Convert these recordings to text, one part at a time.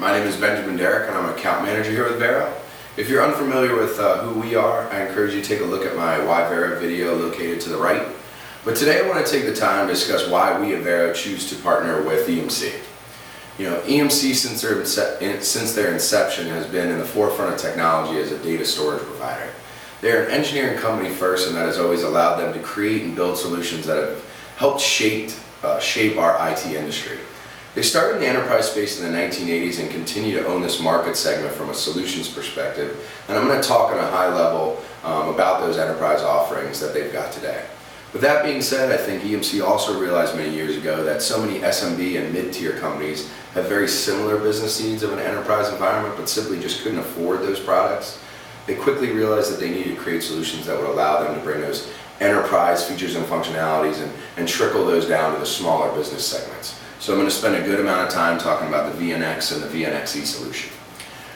My name is Derrick and I'm an account manager here with Varrow. If you're unfamiliar with who we are, I encourage you to take a look at my Why Varrow video located to the right. But today I want to take the time to discuss why we at Varrow choose to partner with EMC. You know, EMC since their inception has been in the forefront of technology as a data storage provider. They're an engineering company first, and that has always allowed them to create and build solutions that have helped shape our IT industry. They started in the enterprise space in the 1980s and continue to own this market segment from a solutions perspective. And I'm going to talk on a high level about those enterprise offerings that they've got today. With that being said, I think EMC also realized many years ago that so many SMB and mid-tier companies have very similar business needs of an enterprise environment, but simply just couldn't afford those products. They quickly realized that they needed to create solutions that would allow them to bring those enterprise features and functionalities and trickle those down to the smaller business segments. So I'm going to spend a good amount of time talking about the VNX and the VNXE solution.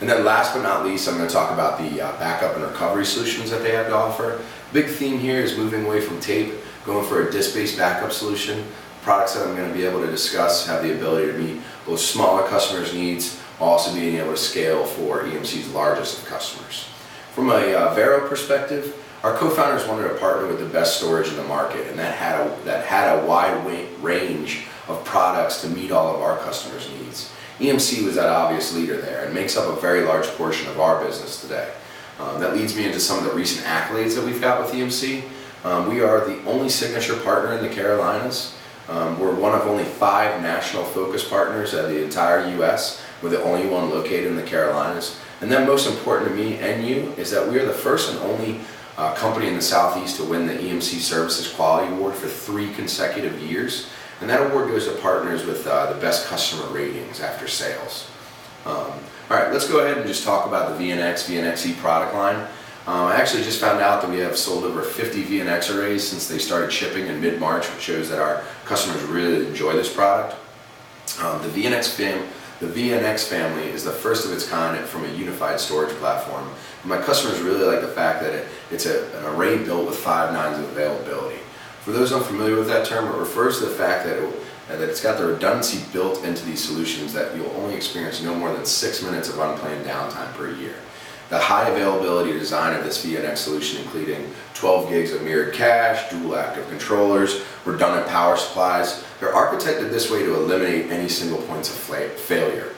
And then last but not least, I'm going to talk about the backup and recovery solutions that they have to offer. Big theme here is moving away from tape, going for a disk-based backup solution. Products that I'm going to be able to discuss have the ability to meet both smaller customers' needs, while also being able to scale for EMC's largest of customers. From a Varrow perspective, our co-founders wanted to partner with the best storage in the market, and that had a wide range of products to meet all of our customers' needs. EMC was that obvious leader there and makes up a very large portion of our business today. That leads me into some of the recent accolades that we've got with EMC. We are the only signature partner in the Carolinas. We're one of only 5 national focus partners of the entire US. We're the only one located in the Carolinas. And then most important to me and you is that we are the first and only company in the Southeast to win the EMC Services Quality Award for 3 consecutive years. And that award goes to partners with the best customer ratings after sales. All right, let's go ahead and just talk about the VNXE product line. I actually just found out that we have sold over 50 VNX arrays since they started shipping in mid-March, which shows that our customers really enjoy this product. The VNX family is the first of its kind from a unified storage platform. And my customers really like the fact that it's an array built with 5 nines of availability. For those unfamiliar with that term, it refers to the fact that it's got the redundancy built into these solutions that you'll only experience no more than 6 minutes of unplanned downtime per year. The high availability design of this VNX solution, including 12 gigs of mirrored cache, dual active controllers, redundant power supplies, they're architected this way to eliminate any single points of failure.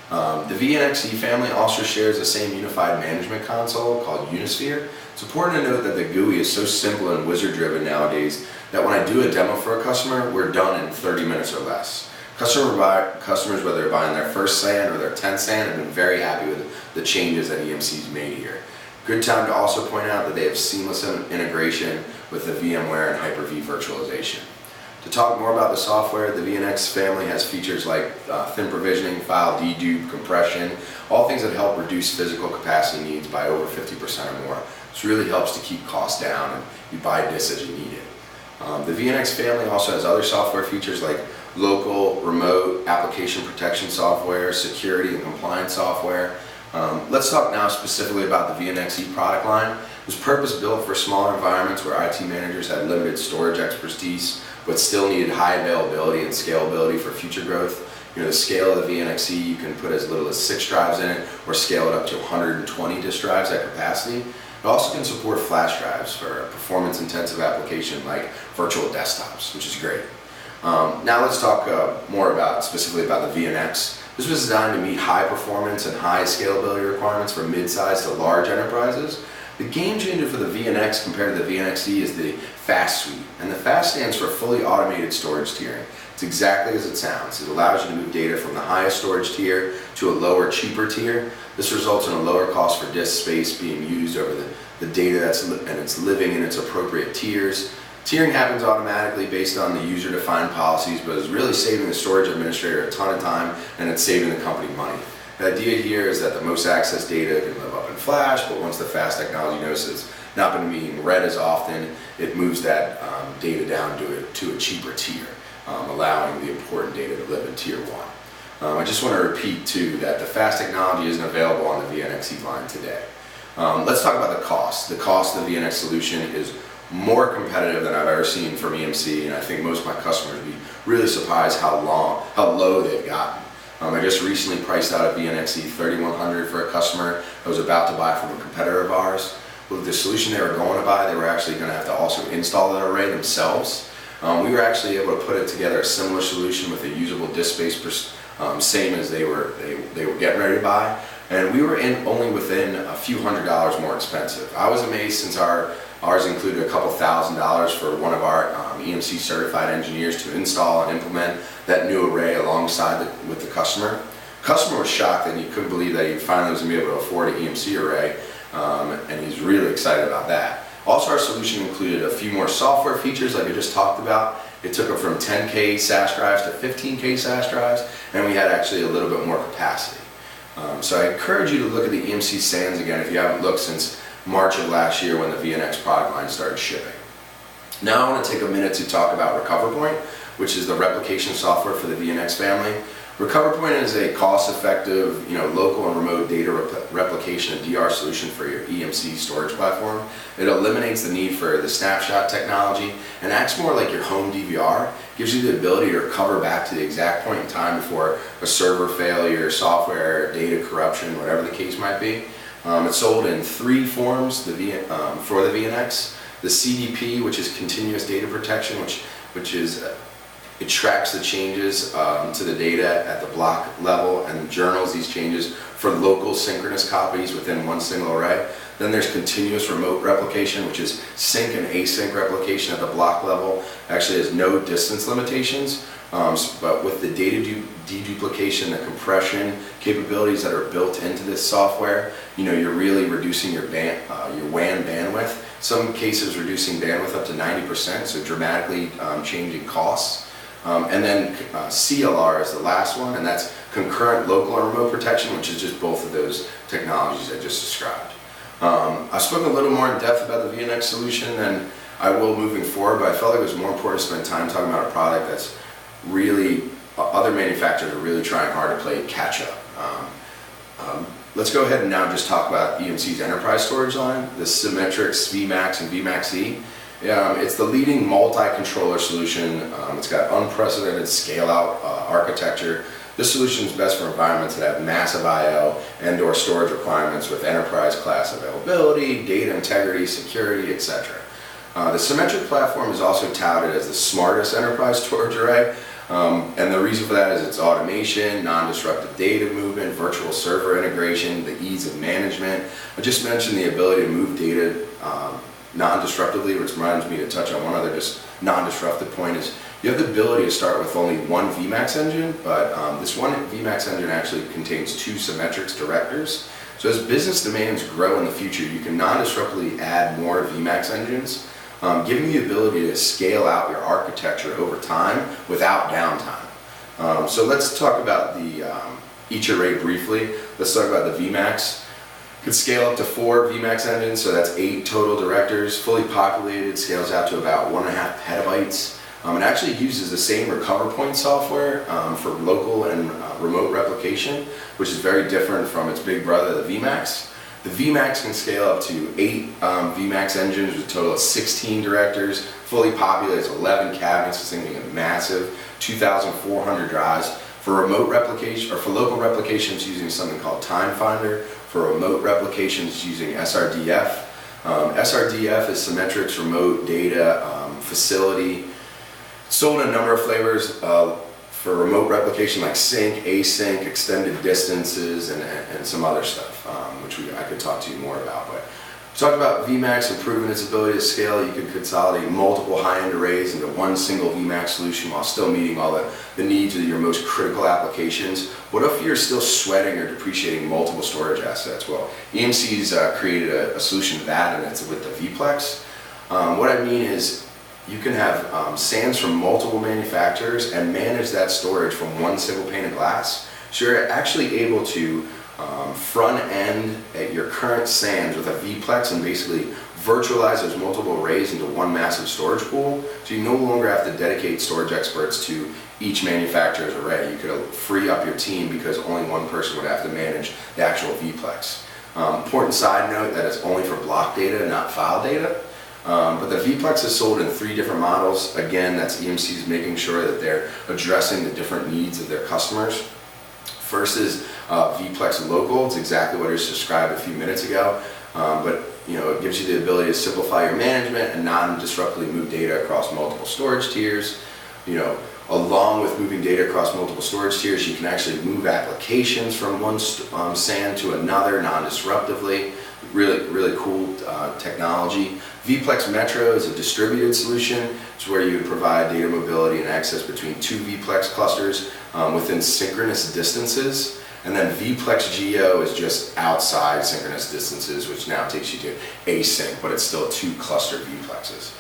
The VNXE family also shares the same unified management console called Unisphere. It's important to note that the GUI is so simple and wizard-driven nowadays that when I do a demo for a customer, we're done in 30 minutes or less. Customers, whether they're buying their first SAN or their 10th SAN, have been very happy with the changes that EMC's made here. Good time to also point out that they have seamless integration with the VMware and Hyper-V virtualization. To talk more about the software, the VNX family has features like thin provisioning, file dedupe, compression, all things that help reduce physical capacity needs by over 50% or more. This really helps to keep costs down, and you buy disks as you need it. The VNX family also has other software features like local, remote, application protection software, security and compliance software. Let's talk now specifically about the VNXE product line. It was purpose-built for smaller environments where IT managers had limited storage expertise, but still needed high availability and scalability for future growth. You know, the scale of the VNXE, you can put as little as 6 drives in it, or scale it up to 120 disk drives at capacity. It also can support flash drives for a performance-intensive application like virtual desktops, which is great. Now let's talk more specifically about the VNX. This was designed to meet high performance and high scalability requirements for mid-sized to large enterprises. The game changer for the VNX compared to the VNXE is the FAST suite, and the FAST stands for Fully Automated Storage Tiering. It's exactly as it sounds. It allows you to move data from the highest storage tier to a lower, cheaper tier. This results in a lower cost for disk space being used over the data and it's living in its appropriate tiers. Tiering happens automatically based on the user-defined policies, but it's really saving the storage administrator a ton of time, and it's saving the company money. The idea here is that the most access data can live up in flash, but once the FAST technology knows it's not going to be being read as often, it moves that data down to a cheaper tier, allowing the important data to live in tier 1. I just want to repeat too that the FAST technology isn't available on the VNXE line today. Let's talk about the cost. The cost of the VNX solution is more competitive than I've ever seen from EMC, and I think most of my customers would be really surprised how low they've gotten. I just recently priced out a VNXE 3100 for a customer that was about to buy from a competitor of ours. With the solution they were going to buy, they were actually going to have to also install that array themselves. We were actually able to put it together a similar solution with a usable disk space, same as they were getting ready to buy, and we were only within a few $100s more expensive. I was amazed since ours included a couple $1,000s for one of our EMC certified engineers to install and implement that new array alongside with the customer. The customer was shocked and he couldn't believe that he finally was going to be able to afford an EMC array, and he's really excited about that. Also, our solution included a few more software features like I just talked about. It took it from 10K SAS drives to 15K SAS drives, and we had actually a little bit more capacity. So I encourage you to look at the EMC SANs again if you haven't looked since March of last year when the VNX product line started shipping. Now I want to take a minute to talk about RecoverPoint, which is the replication software for the VNX family. RecoverPoint is a cost-effective, local and remote data replication and DR solution for your EMC storage platform. It eliminates the need for the snapshot technology and acts more like your home DVR. Gives you the ability to recover back to the exact point in time before a server failure, software, data corruption, whatever the case might be. It's sold in 3 forms for the VNX. The CDP, which is continuous data protection, which is it tracks the changes to the data at the block level and journals these changes for local synchronous copies within one single array. Then there's continuous remote replication, which is sync and async replication at the block level. Actually has no distance limitations, but with the data deduplication, the compression capabilities that are built into this software, you're really reducing your WAN bandwidth. Some cases reducing bandwidth up to 90%, so dramatically changing costs. And then CLR is the last one, and that's concurrent local and remote protection, which is just both of those technologies I just described. I've spoken a little more in depth about the VNX solution than I will moving forward, but I felt like it was more important to spend time talking about a product that's really, other manufacturers are really trying hard to play catch up. Let's go ahead and now just talk about EMC's enterprise storage line, the Symmetrix VMAX and VMAX-E. It's the leading multi-controller solution. It's got unprecedented scale-out architecture. This solution is best for environments that have massive I/O and/or storage requirements with enterprise-class availability, data integrity, security, etc. The Symmetrix platform is also touted as the smartest enterprise storage array, and the reason for that is its automation, non-disruptive data movement, virtual server integration, the ease of management. I just mentioned the ability to move data non-disruptively, which reminds me to touch on one other just non-disruptive point is you have the ability to start with only one VMAX engine, but this one VMAX engine actually contains 2 Symmetrix directors. So as business demands grow in the future, you can non-disruptively add more VMAX engines, giving you the ability to scale out your architecture over time without downtime. So let's talk about each array briefly. Let's talk about the VMAX. Could scale up to 4 VMAX engines, so that's 8 total directors. Fully populated, scales out to about 1.5 petabytes. It actually uses the same RecoverPoint software for local and remote replication, which is very different from its big brother, the VMAX. The VMAX can scale up to 8 VMAX engines with a total of 16 directors. Fully populated, 11 cabinets, so thinking of massive, 2,400 drives. For remote replication, or for local replications using something called Time Finder. For remote replications using SRDF. SRDF is Symmetrix Remote Data Facility. Sold in a number of flavors for remote replication like sync, async, extended distances, and some other stuff, which I could talk to you more about. But talk about VMAX improving its ability to scale. You can consolidate multiple high-end arrays into one single VMAX solution while still meeting all the needs of your most critical applications. What if you're still sweating or depreciating multiple storage assets? Well, EMC's created a solution to that, and it's with the VPlex. What I mean is you can have SANs from multiple manufacturers and manage that storage from one single pane of glass. So you're actually able to front end at your current SANs with a VPlex and basically virtualize those multiple arrays into one massive storage pool. So you no longer have to dedicate storage experts to each manufacturer's array. You could free up your team because only one person would have to manage the actual VPlex. Important side note that it's only for block data, not file data. But the VPlex is sold in 3 different models. Again, that's EMC's making sure that they're addressing the different needs of their customers. First is vPlex Local. It's exactly what I just described a few minutes ago, but it gives you the ability to simplify your management and non-disruptively move data across multiple storage tiers. Along with moving data across multiple storage tiers, you can actually move applications from one SAN to another non-disruptively. Really cool technology. vPlex Metro is a distributed solution. It's where you would provide data mobility and access between two vPlex clusters within synchronous distances. And then vPlex Geo is just outside synchronous distances, which now takes you to async, but it's still two clustered vPlexes.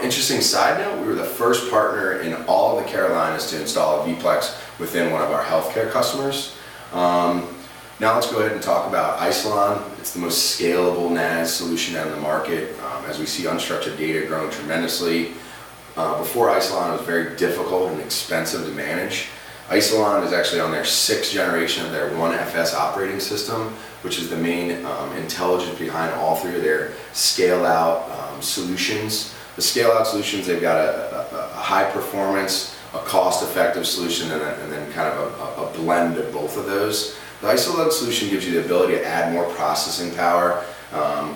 Interesting side note, we were the first partner in all of the Carolinas to install a vPlex within one of our healthcare customers. Now let's go ahead and talk about Isilon. It's the most scalable NAS solution on the market as we see unstructured data growing tremendously. Before Isilon, it was very difficult and expensive to manage. Isilon is actually on their 6th generation of their 1FS operating system, which is the main intelligence behind all three of their scale-out solutions. The scale-out solutions, they've got a high performance, a cost-effective solution, and then kind of a blend of both of those. The Isilon solution gives you the ability to add more processing power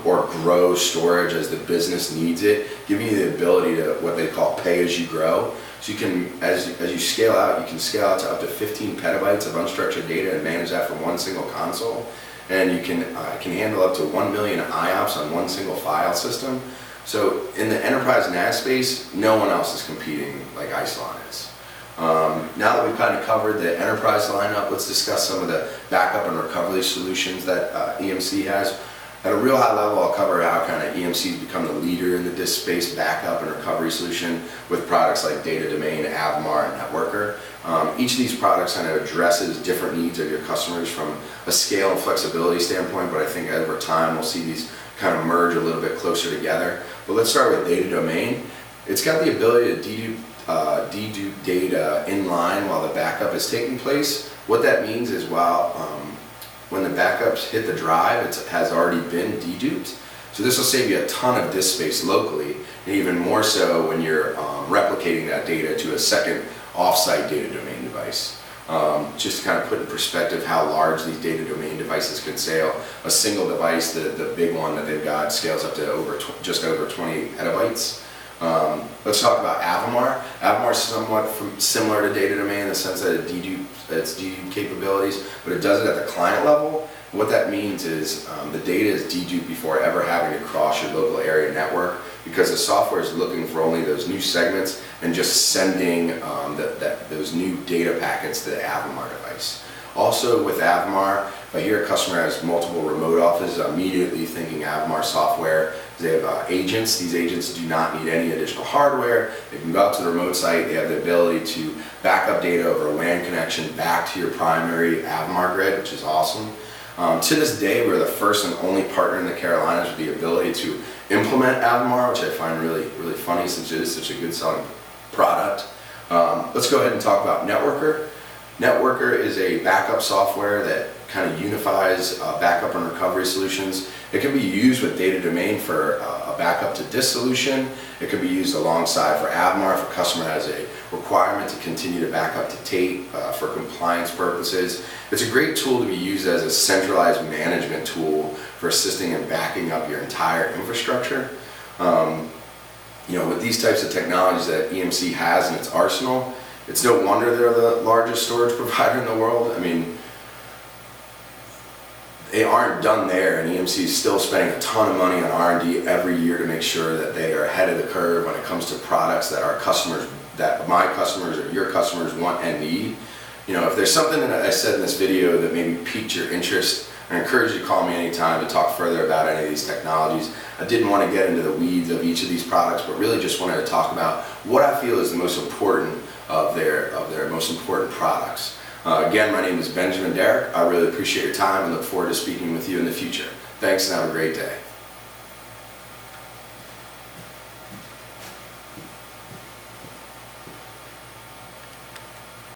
or grow storage as the business needs it, giving you the ability to what they call pay as you grow. So you can, as you scale out, you can scale out to up to 15 petabytes of unstructured data and manage that from one single console. And you can handle up to 1 million IOPS on one single file system. So in the enterprise NAS space, no one else is competing like Isilon is. Now that we've kind of covered the enterprise lineup, let's discuss some of the backup and recovery solutions that EMC has. At a real high level, I'll cover how kind of EMC has become the leader in the disk space backup and recovery solution with products like Data Domain, Avamar, and Networker. Each of these products kind of addresses different needs of your customers from a scale and flexibility standpoint, but I think over time we'll see these kind of merge a little bit closer together. But let's start with Data Domain. It's got the ability to dedupe data in line while the backup is taking place. What that means is when the backups hit the drive, it has already been deduped. So this will save you a ton of disk space locally, and even more so when you're replicating that data to a second offsite data domain device. Just to kind of put in perspective how large these data domain devices can scale. A single device, the big one that they've got, scales up to just over 20 petabytes. Let's talk about Avamar. Avamar is somewhat similar to Data Domain in the sense that it its dedupe capabilities, but it does it at the client level. What that means is the data is deduped before ever having to cross your local area network, because the software is looking for only those new segments and just sending those new data packets to the Avamar device. Also with Avamar, if I hear a customer has multiple remote offices, I'm immediately thinking Avamar software. They have agents. These agents do not need any additional hardware. They can go out to the remote site. They have the ability to back up data over a LAN connection back to your primary Avamar grid, which is awesome. To this day, we're the first and only partner in the Carolinas with the ability to implement Avamar, which I find really funny since it is such a good selling product. Let's go ahead and talk about Networker. Networker is a backup software that kind of unifies backup and recovery solutions. It can be used with Data Domain for a backup to disk solution. It can be used alongside for Avamar if a customer has a requirement to continue to back up to tape for compliance purposes. It's a great tool to be used as a centralized management tool for assisting in backing up your entire infrastructure. With these types of technologies that EMC has in its arsenal, it's no wonder they're the largest storage provider in the world. I mean, they aren't done there, and EMC is still spending a ton of money on R&D every year to make sure that they are ahead of the curve when it comes to products that our customers, that my customers or your customers want and need. If there's something that I said in this video that maybe piqued your interest, I encourage you to call me anytime to talk further about any of these technologies. I didn't want to get into the weeds of each of these products, but really just wanted to talk about what I feel is the most important of their most important products. Again, my name is Benjamin Derrick. I really appreciate your time and look forward to speaking with you in the future. Thanks and have a great day.